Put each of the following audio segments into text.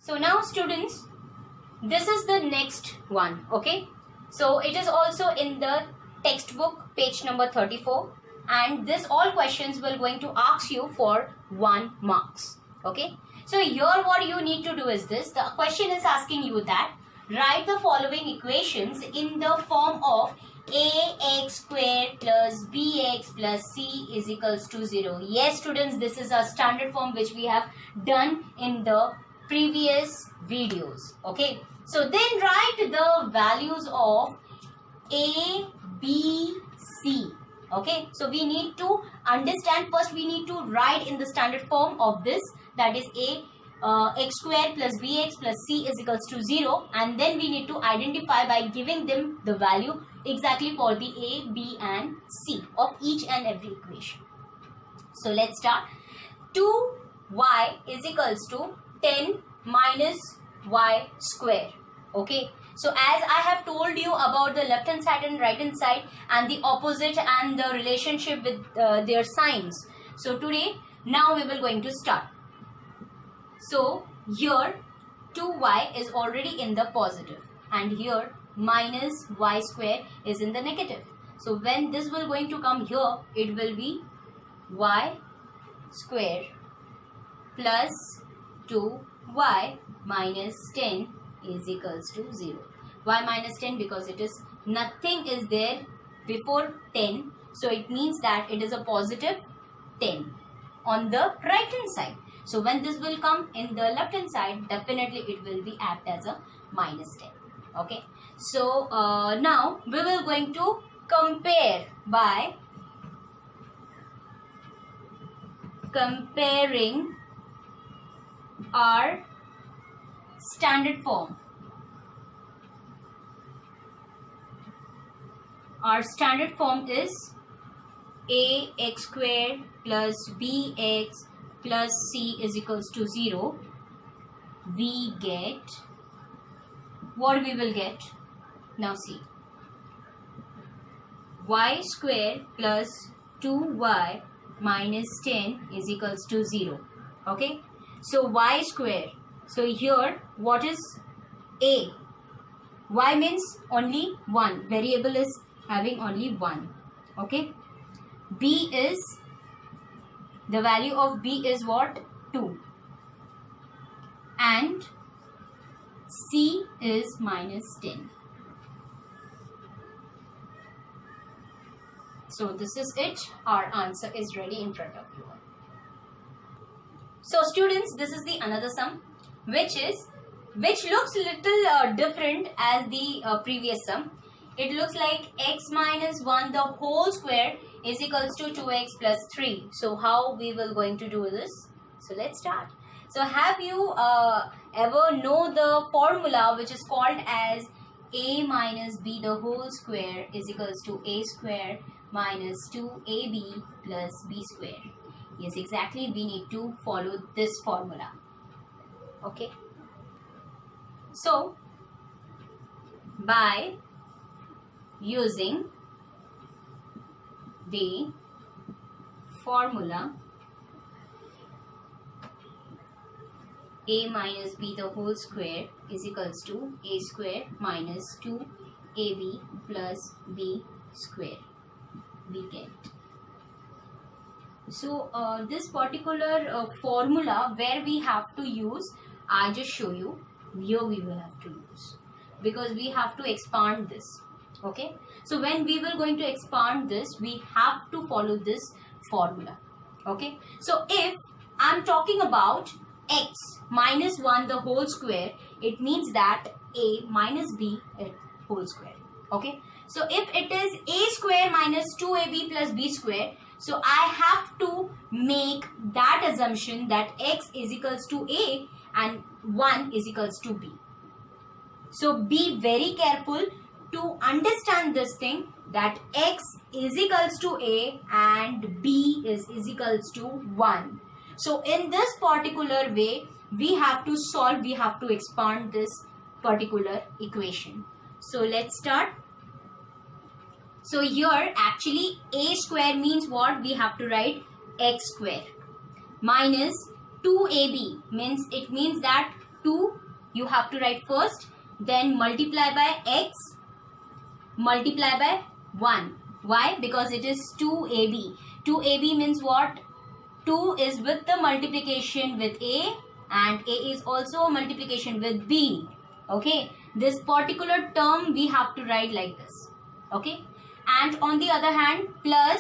So now students, this is the next one, okay? So it is also in the textbook, page number 34, and this all questions will going to ask you for 1 marks, okay? So here what you need to do is this. The question is asking you that write the following equations in the form of ax squared plus bx plus c is equals to 0. Yes students, this is a standard form which we have done in the previous videos, okay? So then write the values of a, b, c, okay? So we need to understand, first we need to write in the standard form of this, that is x squared plus bx plus c is equals to 0, and then we need to identify by giving them the value exactly for the a, b and c of each and every equation. So let's start. 2y is equals to 10 minus y square, okay? So as I have told you about the left hand side and right hand side and the opposite and the relationship with their signs. So today, now we will going to start. So here 2y is already in the positive and here minus y square is in the negative. So when this will going to come here, it will be y square plus 2y minus 10 is equals to 0. Why minus 10? Because it is nothing is there before 10. So it means that it is a positive 10 on the right hand side. So when this will come in the left hand side, definitely it will be act as a minus 10. Okay. So now we will going to compare by comparing our standard form. Our standard form is ax squared plus bx plus c is equals to 0. We get, what we will get? Now see, y squared plus 2y minus 10 is equals to 0. Okay. So y square. So here what is a? Y means only 1. Variable is having only 1. Okay. B is, the value of b is what? 2. And c is minus 10. So this is it. Our answer is ready in front of you. So students, this is the another sum which looks little different as the previous sum. It looks like x minus 1 the whole square is equals to 2x plus 3. So how we will going to do this? So let's start. So have you ever know the formula which is called as a minus b the whole square is equals to a square minus 2ab plus b square? Yes, exactly, we need to follow this formula. Okay. So by using the formula a minus b the whole square is equals to a square minus 2ab plus b square, we get. So this particular formula where we have to use, I just show you, here we will have to use, because we have to expand this. Okay. So when we will going to expand this, we have to follow this formula. Okay. So if I am talking about x minus 1 the whole square, it means that a minus b whole square. Okay. So if it is a square minus 2ab plus b square, so I have to make that assumption that x is equals to a and 1 is equals to b. So be very careful to understand this thing, that x is equals to a and b is equals to 1. So in this particular way, we have to solve, we have to expand this particular equation. So let's start. So here actually a square means what? We have to write x square minus 2ab means, it means that 2 you have to write first, then multiply by x, multiply by 1. Why? Because it is 2ab. 2ab means what? 2 is with the multiplication with a, and a is also a multiplication with b. Okay, this particular term we have to write like this. Okay, and on the other hand, plus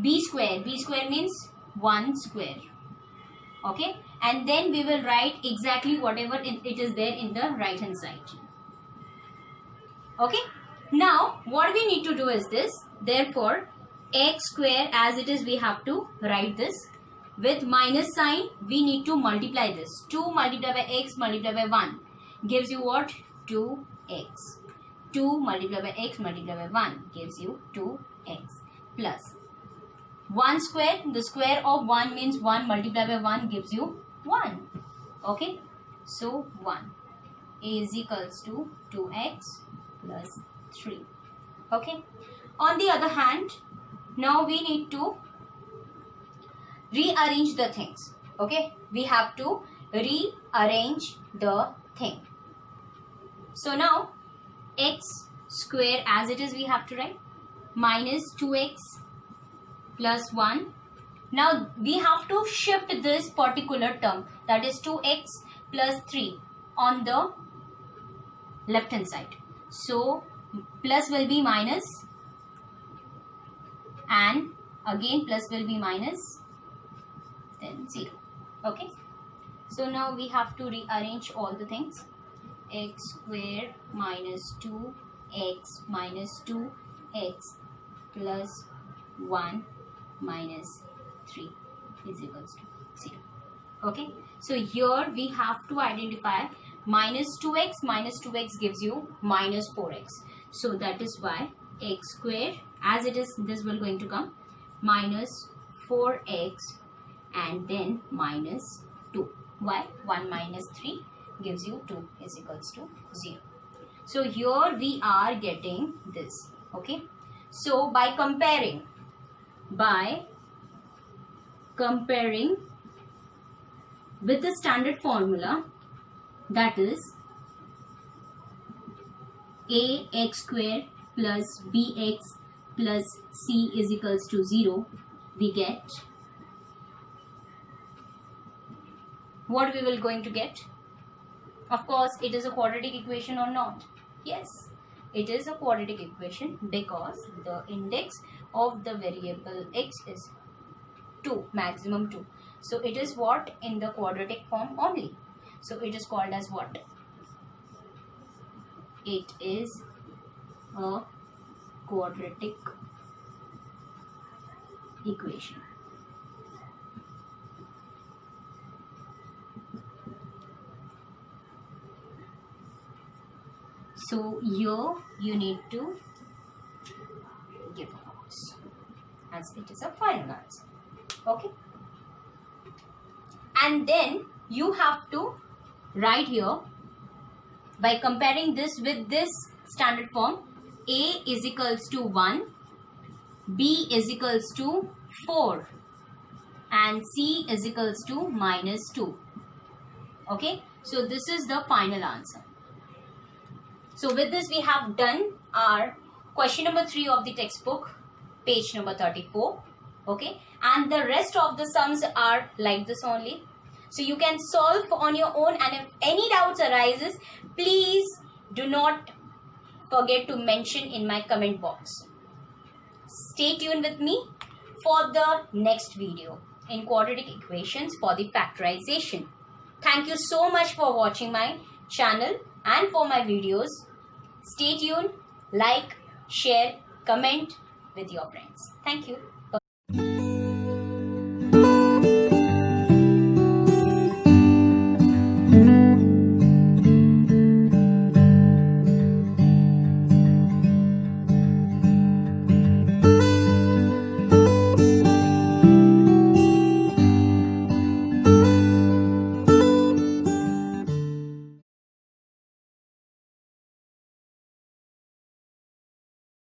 b square. B square means 1 square. Okay, and then we will write exactly whatever it is there in the right hand side. Okay, now what we need to do is this. Therefore, x square as it is, we have to write this. With minus sign, we need to multiply this. 2 multiplied by x multiplied by 1 gives you what? 2x. 2 multiplied by x multiplied by 1 gives you 2x plus 1 square. The square of 1 means 1 multiplied by 1 gives you 1. Okay, so 1 is equals to 2x plus 3. Okay, on the other hand, now we need to rearrange the things. Okay, we have to rearrange the thing. So now x square as it is we have to write, minus 2x plus 1. Now we have to shift this particular term, that is 2x plus 3 on the left hand side. So plus will be minus, and again plus will be minus, then 0. Okay, so now we have to rearrange all the things. X square minus 2x minus 2x plus 1 minus 3 is equals to 0. Okay, so here we have to identify minus 2x gives you minus 4x. So that is why x square as it is, this will going to come minus 4x and then minus 2. Why? 1 minus 3 gives you 2 is equals to 0. So here we are getting this. Okay, so by comparing with the standard formula, that is ax square plus bx plus c is equals to 0, we get what we will going to get. Of course, it is a quadratic equation or not? Yes, it is a quadratic equation because the index of the variable x is 2, maximum 2. So it is what? In the quadratic form only. So it is called as what? It is a quadratic equation. So here you need to give a marks as it is a final answer. Okay, and then you have to write here by comparing this with this standard form. A is equals to 1, B is equals to 4 and C is equals to minus 2. Okay, so this is the final answer. So with this we have done our question number 3 of the textbook, page number 34. Okay, and the rest of the sums are like this only. So you can solve on your own, and if any doubts arises, please do not forget to mention in my comment box. Stay tuned with me for the next video in quadratic equations for the factorization. Thank you so much for watching my channel and for my videos. Stay tuned, like, share, comment with your friends. Thank you.